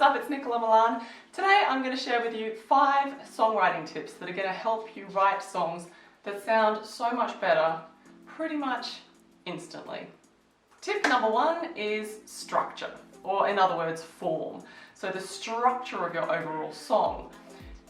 up? It's Nicola. Today I'm going to share with you 5 songwriting tips that are going to help you write songs that sound so much better pretty much instantly. Tip number 1 is structure, or in other words, form. So the structure of your overall song.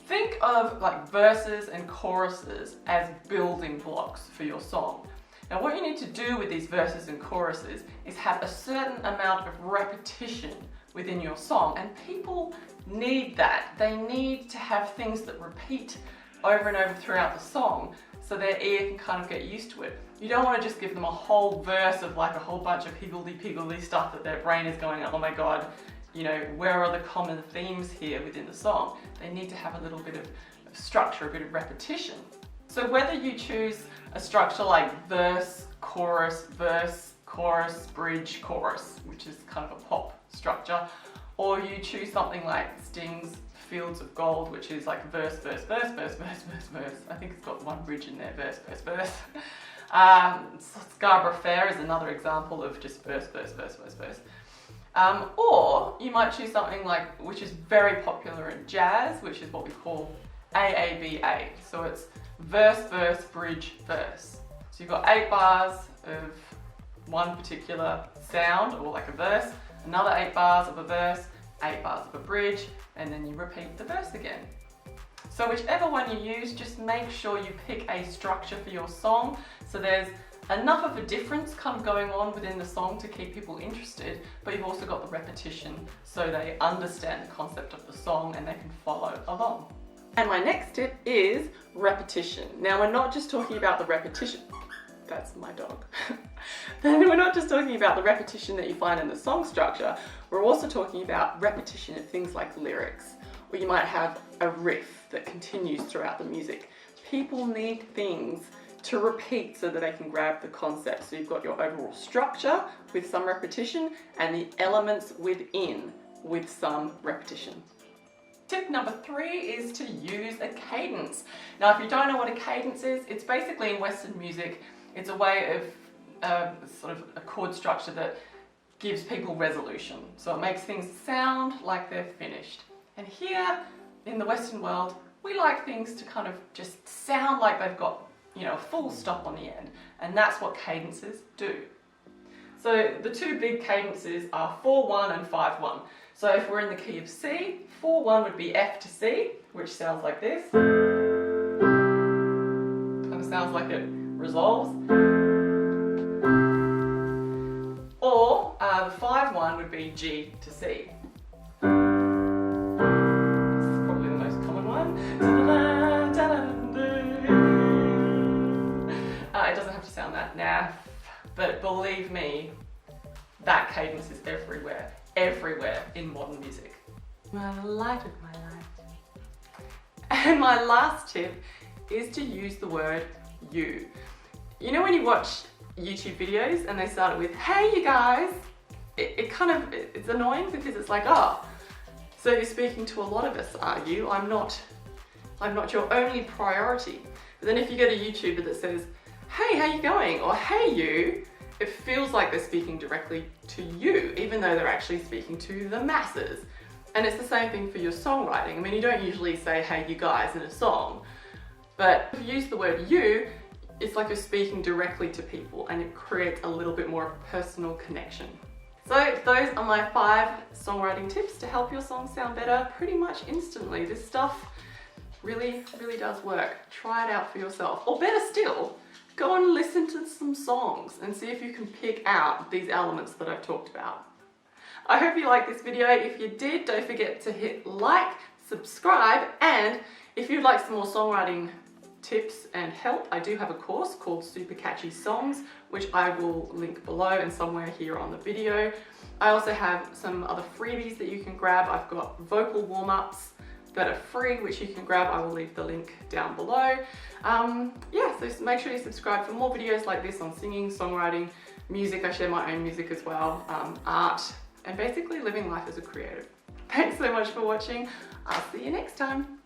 Think of like verses and choruses as building blocks for your song. Now what you need to do with these verses and choruses is have a certain amount of repetition within your song, and people need that. They need to have things that repeat over and over throughout the song so their ear can kind of get used to it. You don't want to just give them a whole verse of like a whole bunch of higgledy-piggledy stuff that their brain is going, oh my god, you know, where are the common themes here within the song? They need to have a little bit of structure, a bit of repetition. So whether you choose a structure like verse, chorus, bridge, chorus, which is kind of a pop structure, or you choose something like Sting's Fields of Gold, which is like verse. I think it's got one bridge in there, verse. Scarborough Fair is another example of just verse. Or you might choose something like, which is very popular in jazz, which is what we call AABA. So it's verse, bridge, verse. So you've got 8 bars of one particular sound, or like a verse, another 8 bars of a verse, 8 bars of a bridge, and then you repeat the verse again. So whichever one you use, just make sure you pick a structure for your song so there's enough of a difference kind of going on within the song to keep people interested, but you've also got the repetition so they understand the concept of the song and they can follow along. And my next tip is repetition. Now we're not just talking about the repetition, that's my dog. Then we're not just talking about the repetition that you find in the song structure, we're also talking about repetition of things like lyrics, or you might have a riff that continues throughout the music. People need things to repeat so that they can grab the concept. So you've got your overall structure with some repetition and the elements within with some repetition. Tip number 3 is to use a cadence. Now if you don't know what a cadence is, it's basically in Western music, it's a way of sort of a chord structure that gives people resolution. So it makes things sound like they're finished. And here in the Western world, we like things to kind of just sound like they've got, you know, a full stop on the end. And that's what cadences do. So the 2 big cadences are 4/1 and 5/1. So if we're in the key of C, 4/1 would be F to C, which sounds like this. Kind of sounds like it resolves. Or the 5/1 would be G to C. This is probably the most common one. It doesn't have to sound that naff, but believe me, that cadence is everywhere in modern music. My light of my life. And my last tip is to use the word you. You know when you watch YouTube videos and they start it with, hey you guys, it's annoying because it's like, oh, so you're speaking to a lot of us, are you? I'm not your only priority. But then if you get a YouTuber that says, hey, how you going? Or hey you, it feels like they're speaking directly to you, even though they're actually speaking to the masses. And it's the same thing for your songwriting. I mean, you don't usually say, hey you guys in a song, but if you use the word you, it's like you're speaking directly to people and it creates a little bit more of a personal connection. So those are my 5 songwriting tips to help your song sound better pretty much instantly. This stuff really does work. Try it out for yourself. Or better still, go and listen to some songs and see if you can pick out these elements that I've talked about. I hope you liked this video. If you did, don't forget to hit like, subscribe, and if you'd like some more songwriting tips and help, I do have a course called Super Catchy Songs, which I will link below and somewhere here on the video. I also have some other freebies that you can grab. I've got vocal warm-ups that are free, which you can grab. I will leave the link down below. Yeah, so make sure you subscribe for more videos like this on singing, songwriting, music. I share my own music as well, art, and basically living life as a creative. Thanks so much for watching. I'll see you next time.